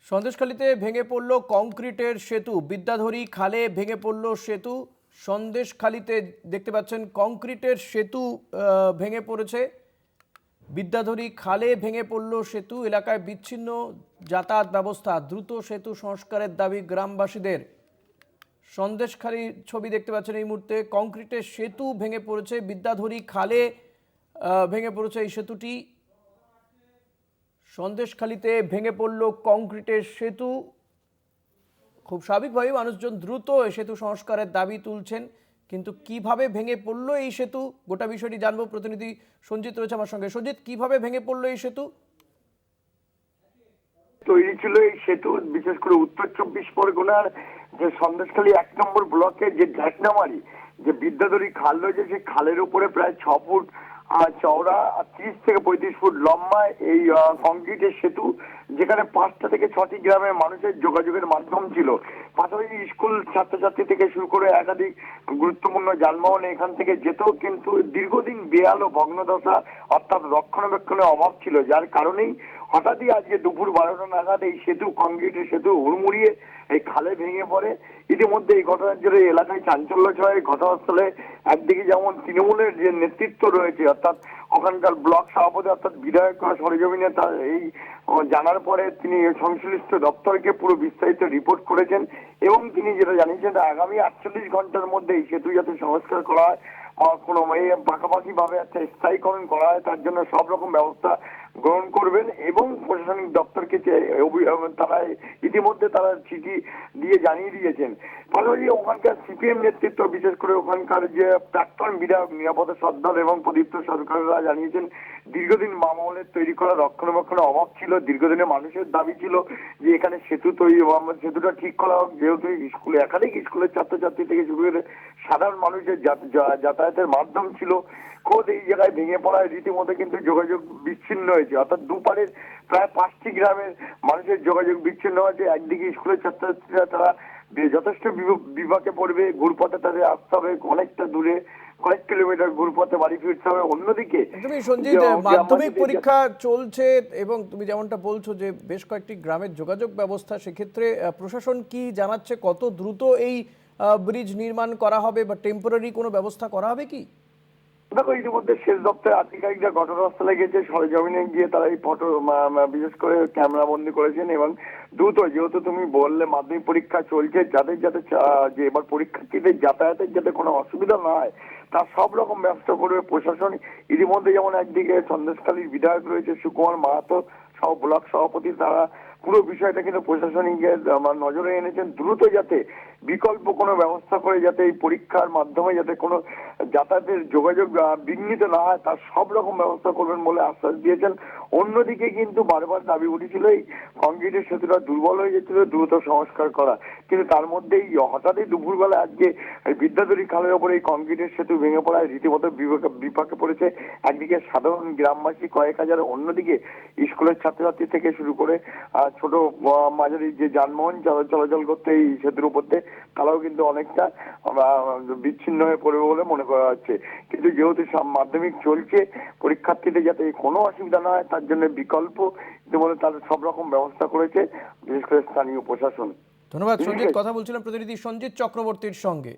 সন্দেশখালীতে ভেঙে পড়ল কংক্রিটের সেতু। বিদ্যাধরী খালে ভেঙে পড়ল সেতু। সন্দেশখালীতে দেখতে পাচ্ছেন কংক্রিটের সেতু ভেঙে পড়েছে। বিদ্যাধরী খালে ভেঙে পড়ল সেতু। এলাকায় বিচ্ছিন্ন যাতায়াত ব্যবস্থা। দ্রুত সেতু সংস্কারের দাবি গ্রামবাসীদের। সন্দেশখালীর ছবি দেখতে পাচ্ছেন এই মুহূর্তে। কংক্রিটের সেতু ভেঙে পড়েছে। বিদ্যাধরী খালে ভেঙে পড়েছে এই সেতুটি। সন্দেশখালীতে ভেঙে পড়ল কংক্রিটের সেতু। খুব স্বাভাবিকভাবে মানুষজন দ্রুত এই সেতু সংস্কারের দাবি তুলছেন, কিন্তু কিভাবে ভেঙে পড়ল এই সেতু গোটা বিষয়টি জানবো। প্রতিনিধি সঞ্জিত রয়েছে আমার সঙ্গে। সঞ্জিত, কিভাবে ভেঙে পড়ল এই সেতু? তৈরি ছিল এই সেতু বিশেষ করে উত্তর 24 পরগনার যে সন্দেশখালী 1 নম্বর ব্লকের যে ঢাকনামারি যে বিদ্যাধরী খাল রয়েছে, সেই খালের উপরে প্রায় 6 ফুট চওড়া 30 থেকে 35 ফুট লম্বা এই কংক্রিটের সেতু, যেখানে 5টা থেকে 6টি গ্রামের মানুষের যোগাযোগের মাধ্যম ছিল। পাশাপাশি স্কুল ছাত্রছাত্রী থেকে শুরু করে একাধিক গুরুত্বপূর্ণ যানবাহন এখান থেকে যেত, কিন্তু দীর্ঘদিন বেহাল ও ভগ্নদশা অর্থাৎ রক্ষণাবেক্ষণের অভাব ছিল, যার কারণেই হঠাৎই আজকে দুপুর 12টা নাগাদ এই সেতু কংক্রিটের সেতু হুড়মুড়িয়ে এই খালে ভেঙে পড়ে। ইতিমধ্যে এই ঘটনার জেরে এলাকায় চাঞ্চল্য ছড়ায়। ঘটনাস্থলে একদিকে যেমন তৃণমূলের যে নেতৃত্ব রয়েছে, অর্থাৎ ওখানকার ব্লক সভাপতি অর্থাৎ বিধায়ক সরেজমিনে তার এই জানার পরে তিনি সংশ্লিষ্ট দপ্তরকে পুরো বিস্তারিত রিপোর্ট করেছেন এবং তিনি যেটা জানিয়েছেন আগামী 48 ঘন্টার মধ্যে এই সেতু যাতে সংস্কার করা হয়, কোনো পাকাপাকি ভাবে একটা স্থায়ীকরণ করা হয়, তার জন্য সব রকম ব্যবস্থা গ্রহণ করবেন এবং প্রশাসনিক দপ্তরকে তারা ইতিমধ্যে তারা চিঠি দিয়ে জানিয়ে দিয়েছেন। পাশাপাশি ওখানকার সিপিএম নেতৃত্ব, বিশেষ করে ওখানকার যে প্রাক্তন বিধায়ক নিরাপদ সর্দার এবং প্রদীপ্ত সরকাররা জানিয়েছেন দীর্ঘদিন মামলের তৈরি করা রক্ষণাবেক্ষণের অভাব ছিল। দীর্ঘদিনে মানুষের দাবি ছিল যে এখানে সেতু তৈরি, সেতুটা ঠিক করা হোক, যেহেতু স্কুলে একাধিক স্কুলের ছাত্রছাত্রী থেকে শুরু করে সাধারণ মানুষের যাতায়াতের মাধ্যম ছিল। খোদ এই জায়গায় ভেঙে পড়ায় রীতিমতো কিন্তু যোগাযোগ বিচ্ছিন্ন হয়েছে, অর্থাৎ দুপারের প্রায় 5টি গ্রামের মানুষের যোগাযোগ বিচ্ছিন্ন হয়েছে। একদিকে স্কুলের ছাত্রছাত্রীরা তারা যথেষ্ট বিপাকে পড়বে, ঘুরপথে তাদের আসতে হবে অনেকটা দূরে, কয়েক কিলোমিটার ঘুরপথে বাড়ি ফিরতে হবে। অন্যদিকে তুমি সঞ্জিত, মাধ্যমিক পরীক্ষা চলছে এবং তুমি যেমনটা বলছো যে বেশ কয়েকটি গ্রামের যোগাযোগ ব্যবস্থা, সেক্ষেত্রে প্রশাসন কি জানাচ্ছে কত দ্রুত এই ব্রিজ নির্মাণ করা হবে বা টেম্পোরারি কোনো ব্যবস্থা করা হবে কি? দেখো, ইতিমধ্যে শেষ দপ্তরের আধিকারিকরা ঘটনাস্থলে গেছে, সরেজমিনে গিয়ে তারা এই ফটো বিশেষ করে ক্যামেরা বন্দি করেছেন এবং দ্রুত, যেহেতু তুমি বললে মাধ্যমিক পরীক্ষা চলছে, যাদের যাতে যে এবার পরীক্ষার্থীদের যাতায়াতের যাতে কোনো অসুবিধা না হয় তার সব রকম ব্যবস্থা করবে প্রশাসন। ইতিমধ্যে যেমন একদিকে সন্দেশখালীর বিধায়ক রয়েছে সুকুমার মাহাতো সহ ব্লক সভাপতি, তারা পুরো বিষয়টা কিন্তু প্রশাসনিকের নজরে এনেছেন, দ্রুত যাতে বিকল্প কোনো ব্যবস্থা করে যাতে এই পরীক্ষার মাধ্যমে যাতে কোনো যাতায়াতের যোগাযোগ বিঘ্নিত না হয় তার সব রকম ব্যবস্থা করবেন বলে আশ্বাস দিয়েছেন। অন্যদিকে কিন্তু বারবার দাবি উঠেছিল এই কংক্রিটের সেতুটা দুর্বল হয়ে যাচ্ছিল, দ্রুত সংস্কার করা, কিন্তু তার মধ্যেই হঠাৎই দুপুরবেলা আজকে বিদ্যাধরী খালের ওপরে এই কংক্রিটের সেতু ভেঙে পড়ায় রীতিমতো বিপাকে পড়েছে একদিকে সাধারণ গ্রামবাসী কয়েক হাজার, অন্যদিকে স্কুলের ছাত্রছাত্রী থেকে শুরু করে ছোট মাঝারি যে যানবাহন চলাচল করতে এই সেতুর উপর দিয়ে তারাও কিন্তু অনেকটা বিচ্ছিন্ন হয়ে পড়বে বলে মনে করা হচ্ছে। কিন্তু যেহেতু মাধ্যমিক চলছে, পরীক্ষার্থীদের যাতে কোনো অসুবিধা না হয় তার জন্য বিকল্প ইতিমধ্যে তার সব রকম ব্যবস্থা করেছে বিশেষ করে স্থানীয় প্রশাসন। ধন্যবাদ সঞ্জিত। কথা বলছিলাম প্রতিনিধি সঞ্জিত চক্রবর্তীর সঙ্গে।